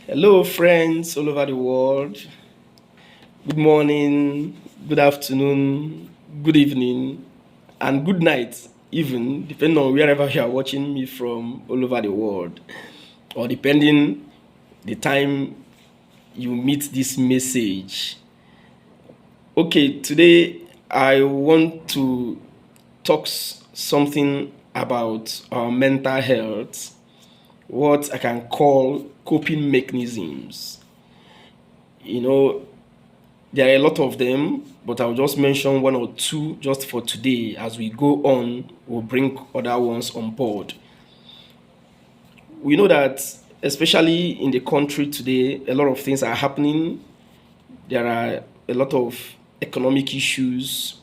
Hello, friends all over the world. Good morning, good afternoon, good evening, and good night, even depending on wherever you are watching me from all over the world, or depending the time you meet this message. Okay, today I want to talk something about our mental health, what I can call coping mechanisms. You know, There are a lot of them, but I'll just mention one or two just for today. As we go on, we'll bring other ones on board. We know that, especially in the country today, a lot of things are happening. There are a lot of economic issues.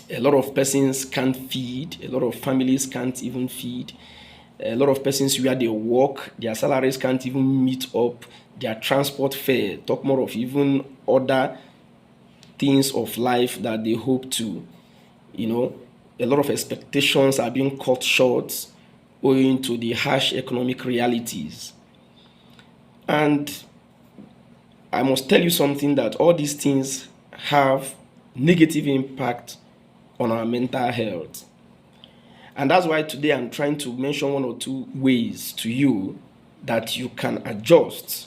A lot of persons can't feed. A lot of families can't even feed. A lot of persons where they work, their salaries can't even meet up their transport fare. Talk more of even other things of life that they hope to. You know, a lot of expectations are being cut short owing to the harsh economic realities. And I must tell you something that all these things have negative impact on our mental health. And that's why today I'm trying to mention one or two ways to you that you can adjust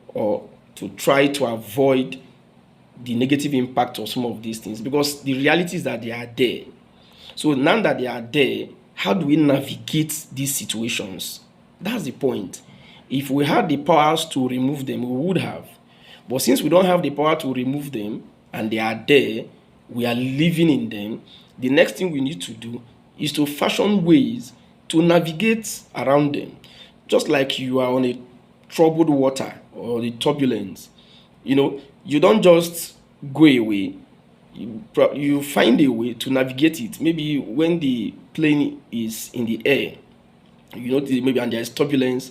or to try to avoid the negative impact of some of these things, because the reality is that they are there. So now that they are there, how do we navigate these situations? That's the point. If we had the powers to remove them, we would have. But since we don't have the power to remove them and they are there, we are living in them, the next thing we need to do is to fashion ways to navigate around them. Just like you are on a troubled water or the turbulence, you don't just go away. You find a way to navigate it. Maybe when the plane is in the air, maybe and there is turbulence,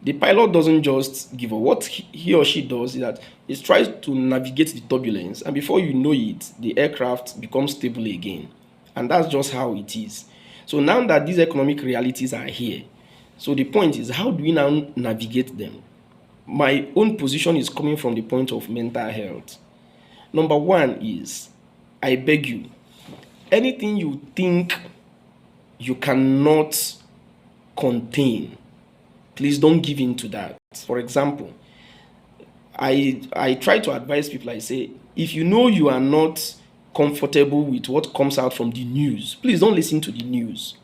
the pilot doesn't just give up. What he or she does is that he tries to navigate the turbulence, and before you know it, the aircraft becomes stable again. And that's just how it is. So now that these economic realities are here, so the point is, how do we now navigate them? My own position is coming from the point of mental health. Number one is, I beg you, anything you think you cannot contain, please don't give in to that. For example, I try to advise people. I say, if you know you are not comfortable with what comes out from the news, please don't listen to the news.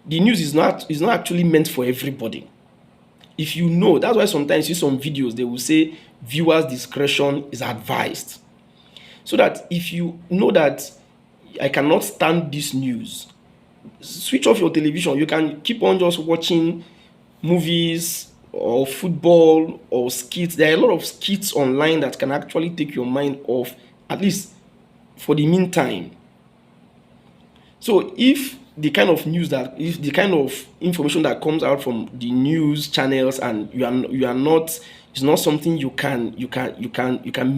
The news is not actually meant for everybody. If you know, that's why sometimes you see some videos, they will say viewers discretion is advised. So that if you know that I cannot stand this news, switch off your television. You can keep on just watching movies or football or skits. There are a lot of skits online that can actually take your mind off, at least for the meantime. So if the kind of information that comes out from the news channels and you are not, it's not something you can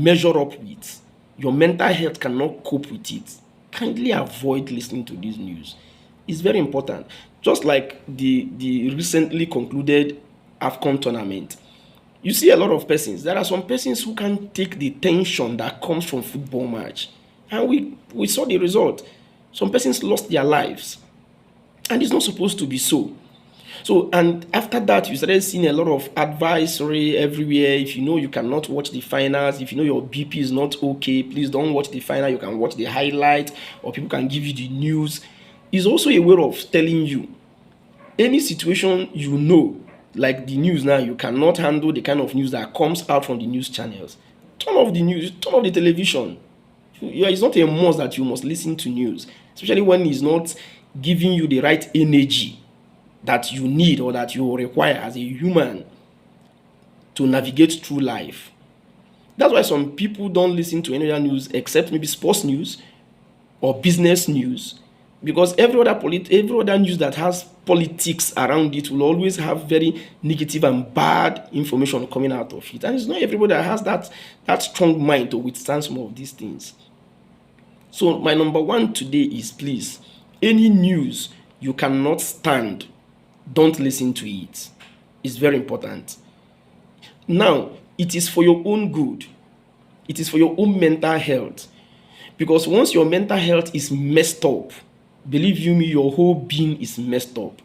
measure up with, your mental health cannot cope with it, kindly avoid listening to this news. It's very important. Just like the recently concluded AFCON tournament, you see a lot of persons. There are some persons who can take the tension that comes from football match, and we saw the result. Some persons lost their lives, and it's not supposed to be so. So, and after that, you started seeing a lot of advisory everywhere. If you know you cannot watch the finals, if you know your BP is not okay, please don't watch the final. You can watch the highlight, or people can give you the news. It's also a way of telling you any situation like the news now, you cannot handle the kind of news that comes out from the news channels. Turn off the news, turn off the television. It's not a must that you must listen to news, especially when it's not giving you the right energy that you need or that you require as a human to navigate through life. That's why some people don't listen to any other news except maybe sports news or business news, because every other news that has politics around it will always have very negative and bad information coming out of it. And it's not everybody that has that strong mind to withstand some of these things. So my number one today is, please, any news you cannot stand, don't listen to it. It's very important. Now, it is for your own good. It is for your own mental health. Because once your mental health is messed up, believe you me, your whole being is messed up.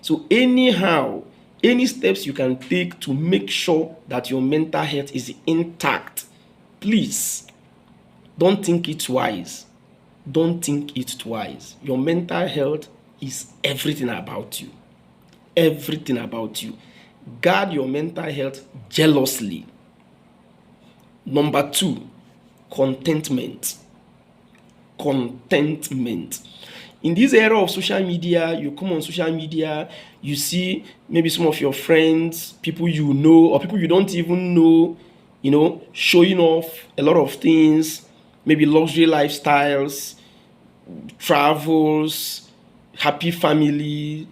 So anyhow, any steps you can take to make sure that your mental health is intact, please don't think it twice. Don't think it twice. Your mental health is everything about you. Everything about you. Guard your mental health jealously. Number 2, contentment. Contentment. In this era of social media, you come on social media, you see maybe some of your friends, people you know, or people you don't even know, showing off a lot of things, maybe luxury lifestyles, travels, happy family,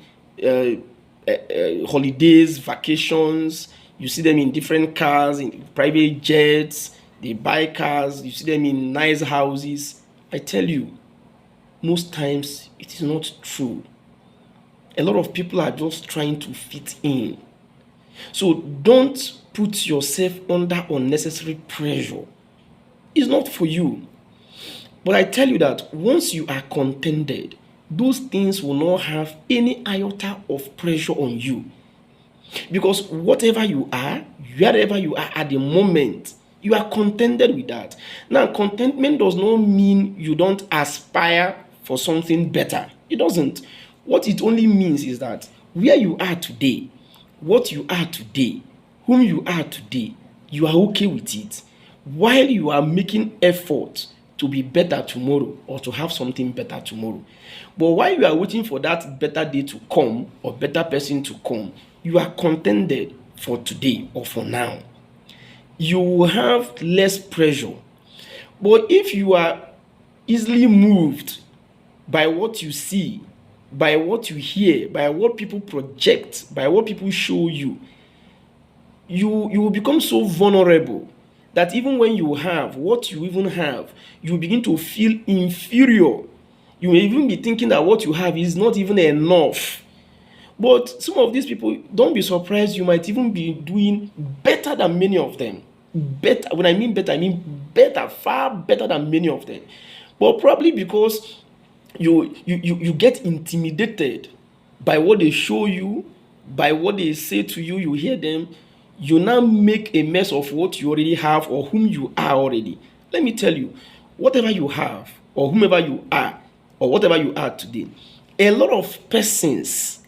holidays, vacations. You see them in different cars, in private jets, they buy cars, you see them in nice houses. I tell you, most times it is not true. A lot of people are just trying to fit in. So don't put yourself under unnecessary pressure. It's not for you. But I tell you that once you are contented, those things will not have any iota of pressure on you. Because whatever you are, wherever you are at the moment, you are contented with that. Now, contentment does not mean you don't aspire for something better. It doesn't. What it only means is that where you are today, what you are today, whom you are today, you are okay with it. While you are making effort to be better tomorrow or to have something better tomorrow. But while you are waiting for that better day to come or better person to come, you are contented for today or for now. You will have less pressure. But if you are easily moved by what you see, by what you hear, by what people project, by what people show you, you will become so vulnerable that even when you have what you even have, you begin to feel inferior. You may even be thinking that what you have is not even enough. But some of these people, don't be surprised, you might even be doing better than many of them. Better, when I mean better, I mean better, far better than many of them. But probably because you get intimidated by what they show you, by what they say to you, you hear them, you now make a mess of what you already have or whom you are already. Let me tell you, whatever you have or whomever you are or whatever you are today, a lot of persons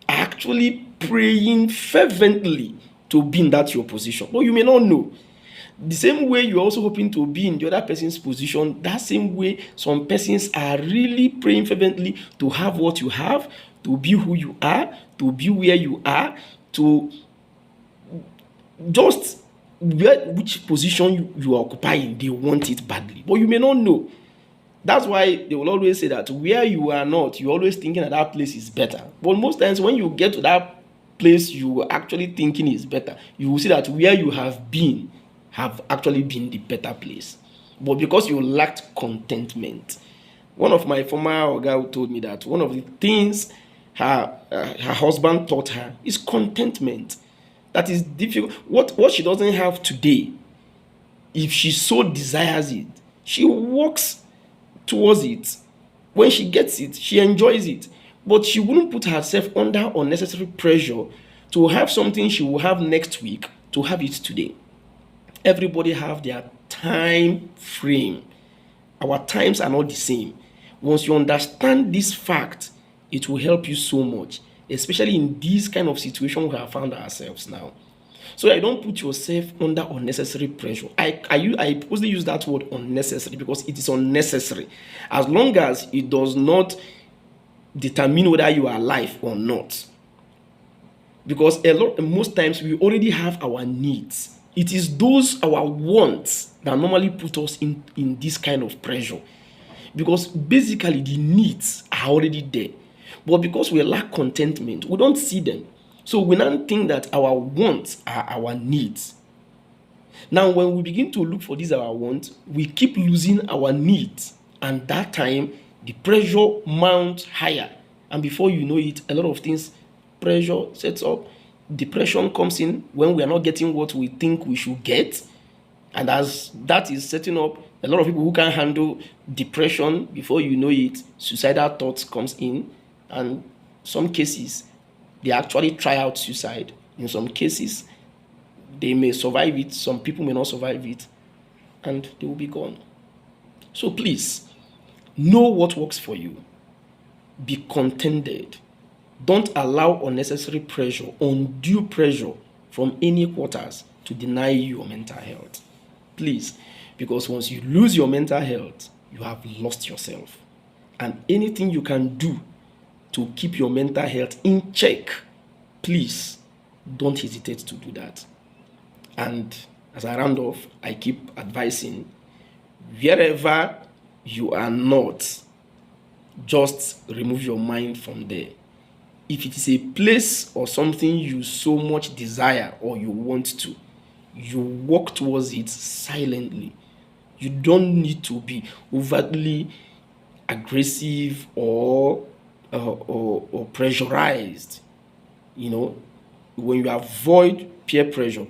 are actually praying fervently to be in that your position. But you may not know. The same way you're also hoping to be in the other person's position, that same way some persons are really praying fervently to have what you have, to be who you are, to be where you are, to just which position you are occupying, they want it badly. But you may not know. That's why they will always say that where you are not, you're always thinking that place is better. But most times when you get to that place you are actually thinking is better, you will see that where you have been have actually been the better place. But because you lacked contentment. One of my former oga told me that one of the things her husband taught her is contentment. That is difficult. What she doesn't have today, if she so desires it, she works towards it. When she gets it, she enjoys it. But she wouldn't put herself under unnecessary pressure to have something she will have next week to have it today. Everybody have their time frame. Our times are not the same. Once you understand this fact, it will help you so much, especially in this kind of situation we have found ourselves now. So I don't put yourself under unnecessary pressure. I purposely use that word unnecessary because it is unnecessary. As long as it does not determine whether you are alive or not. Because most times we already have our needs. It is those our wants that normally put us in this kind of pressure. Because basically the needs are already there. But because we lack contentment, we don't see them. So we now think that our wants are our needs. Now when we begin to look for these our wants, we keep losing our needs. And that time, the pressure mounts higher. And before you know it, a lot of things, pressure sets up. depression comes in when we are not getting what we think we should get. And as that is setting up, a lot of people who can't handle depression, before you know it, suicidal thoughts comes in. And some cases, they actually try out suicide. In some cases, they may survive it. Some people may not survive it. And they will be gone. So please, know what works for you. Be contented. Don't allow unnecessary pressure, undue pressure from any quarters to deny you your mental health. Please, because once you lose your mental health, you have lost yourself. And anything you can do to keep your mental health in check, please don't hesitate to do that. And as I round off, I keep advising, wherever you are not, just remove your mind from there. If it is a place or something you so much desire or you want to, you walk towards it silently. You don't need to be overtly aggressive or pressurized. You know, when you avoid peer pressure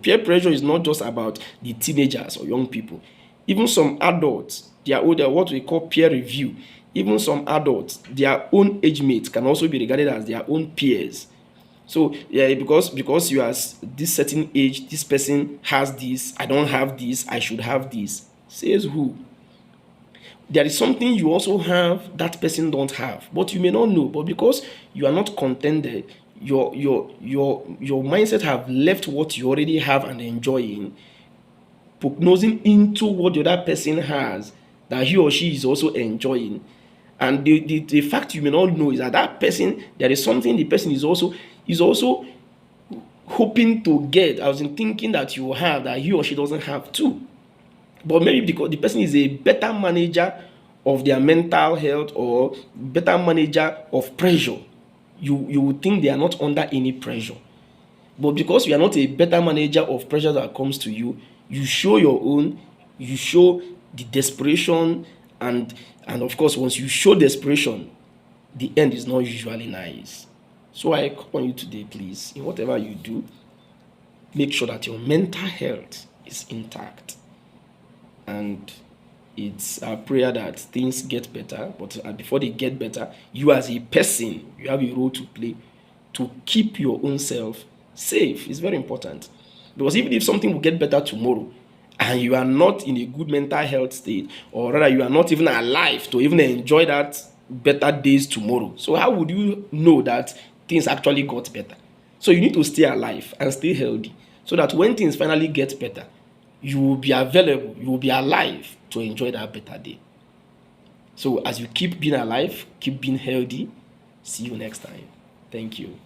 is not just about the teenagers or young people. Even some adults, they are older, what we call peer review. Even some adults, their own age mates can also be regarded as their own peers. So yeah, because you are this certain age, this person has this, I don't have this, I should have this. Says who? There is something you also have that person don't have, but you may not know. But because you are not contented, your mindset have left what you already have and enjoying, prognosing into what the other person has that he or she is also enjoying. And the fact you may not know is that person, there is something the person is also hoping to get. I was thinking that you have that he or she doesn't have too. But maybe because the person is a better manager of their mental health or better manager of pressure, you would think they are not under any pressure. But because you are not a better manager of pressure that comes to you, you show your own, you show the desperation, and of course, once you show desperation, the end is not usually nice. So I call on you today, please, in whatever you do, make sure that your mental health is intact. And it's our prayer that things get better, but before they get better, you as a person, you have a role to play to keep your own self safe. It's very important. Because even if something will get better tomorrow, and you are not in a good mental health state, or rather you are not even alive to even enjoy that better days tomorrow, so how would you know that things actually got better? So you need to stay alive and stay healthy, so that when things finally get better, you will be available, you will be alive to enjoy that better day. So as you keep being alive, keep being healthy. See you next time. Thank you.